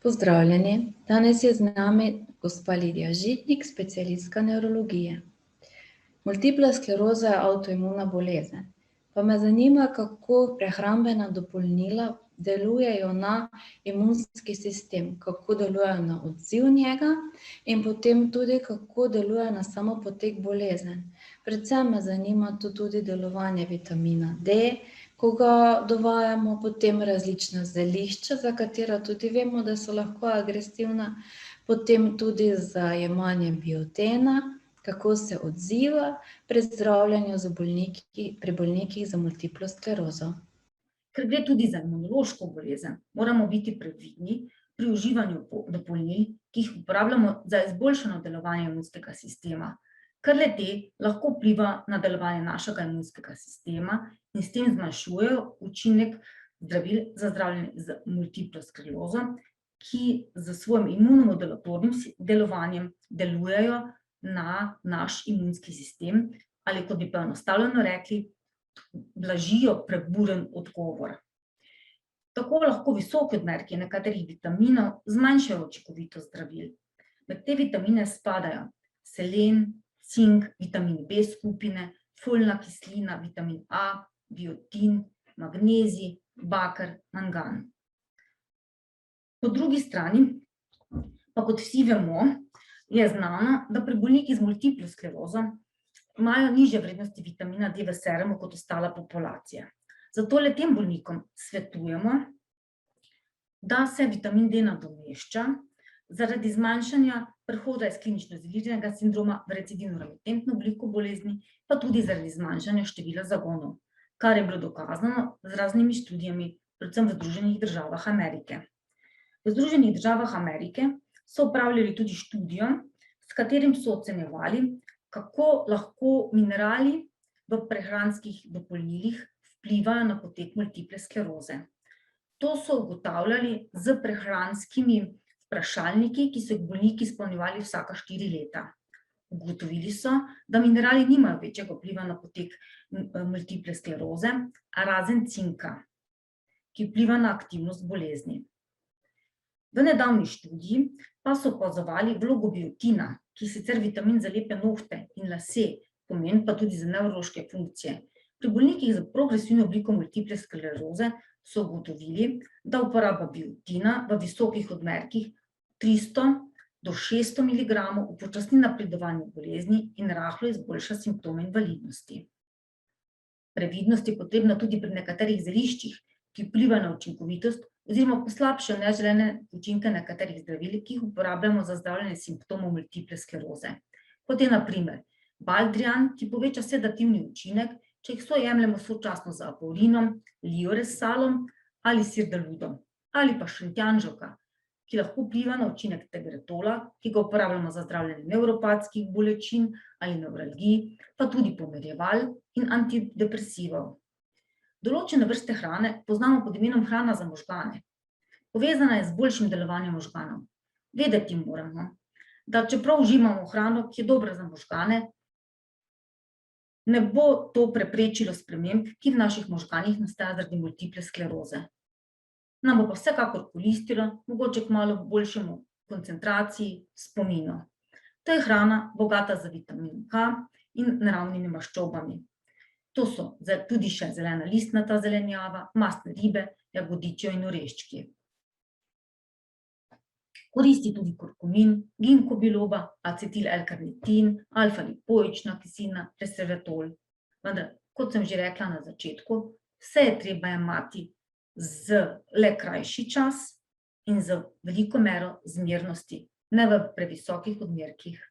Pozdravljeni, danes je z nami gospa Lidija Žitnik, specialistka nevrologije. Multipla skleroza je avtoimuna bolezen. Pa me zanima, kako prehrambena dopolnila delujejo na imunski sistem, kako delujejo na odziv njega in potem tudi, kako deluje na samo potek bolezen. Predvsem me zanima tudi delovanje vitamina D, ko ga dovajamo, potem različna zelišča, za katera tudi vemo, da so lahko agresivna, potem tudi za jemanje biotena, kako se odziva pri zdravljenju pri bolnikih za multiplo sklerozo. Ker gre tudi za imunološko bolezen, moramo biti previdni pri uživanju dopolnil, ki jih uporabljamo za izboljšano delovanje imunskega sistema, ker le-te lahko vpliva na delovanje našega imunskega sistema in s tem zmanjšujejo učinek zdravil za zdravljenje z multiplo sklerozo, ki s svojim imunomodulatornim delovanjem delujejo na naš imunski sistem, ali kot bi poenostavljeno rekli, blažijo preburen odgovor. Tako lahko visoki odmerki nekaterih vitaminov zmanjšajo učinkovitost zdravil. Med te vitamine spadajo selen, cink, vitamin B skupine, folna kislina, vitamin A, biotin, magnezij, baker, mangan. Po drugi strani, pa kot vsi vemo, je znano, da pri bolnikih z multiplo sklerozo imajo nižje vrednosti vitamina D v serumu kot ostala populacija. Zato le-tem bolnikom svetujemo, da se vitamin D nadomešča zaradi zmanjšanja prehoda iz klinično izoliranega sindroma v recidivno-remitentno obliko bolezni, pa tudi zaradi zmanjšanja števila zagonov, kar je bilo dokazano z raznimi študijami, predvsem v Združenih državah Amerike. V Združenih državah Amerike so opravljali tudi študijo, s katerim so ocenjevali, kako lahko minerali v prehranskih dopolnilih vplivajo na potek multiple skleroze. To so ugotavljali z prehranskimi vprašalniki, ki so jih bolniki izpolnjevali vsaka 4 leta. Ugotovili so, da minerali nimajo večjega vpliva na potek multiple skleroze, razen cinka, ki vpliva na aktivnost bolezni. V nedavni študiji pa so opazovali vlogo biotina, ki sicer vitamin za lepe nohte in lase, pomeni pa tudi za nevrološke funkcije. Pri bolnikih z progresivno obliko multiple skleroze so ugotovili, da uporaba biotina v visokih odmerkih 300 do 600 mg upočasni napredovanje bolezni in rahlo izboljša simptome invalidnosti. Previdnost je potrebna tudi pri nekaterih zeliščih, ki vplivajo na učinkovitost oziroma poslabšajo neželene učinke nekaterih zdravil, ki jih uporabljamo za zdravljenje simptomov multiple skleroze. Kot je na primer baldrijan, ki poveča sedativni učinek, če jih jemljemo sočasno z apaurinom, lioresalom ali sirdaludom, ali pa šentjanževka, ki lahko vpliva na učinek tegretola, ki ga uporabljamo za zdravljenje nevropatskih bolečin ali nevralgij, pa tudi pomirjeval in antidepresivov. Določene vrste hrane poznamo pod imenom hrana za možgane. Povezana je z boljšim delovanjem možganov. Vedeti moramo, da čeprav uživamo hrano, ki je dobra za možgane, ne bo to preprečilo sprememb, ki v naših možganih nastajajo zaradi multiple skleroze. Nam bo pa vsekakor koristilo, mogoče k malo boljšemu koncentraciji, spominu. To je hrana bogata z vitaminom K in naravnimi maščobami. To so tudi še zelena listnata zelenjava, mastne ribe, jagodičjo in oreščki. Koristi tudi kurkumin, ginko biloba, acetil L-karnitin, alfa-lipoična kislina, resveratrol. Vendar, kot sem že rekla na začetku, vse je treba jemati z le krajši čas in z veliko mero zmernosti, ne v previsokih odmerkih.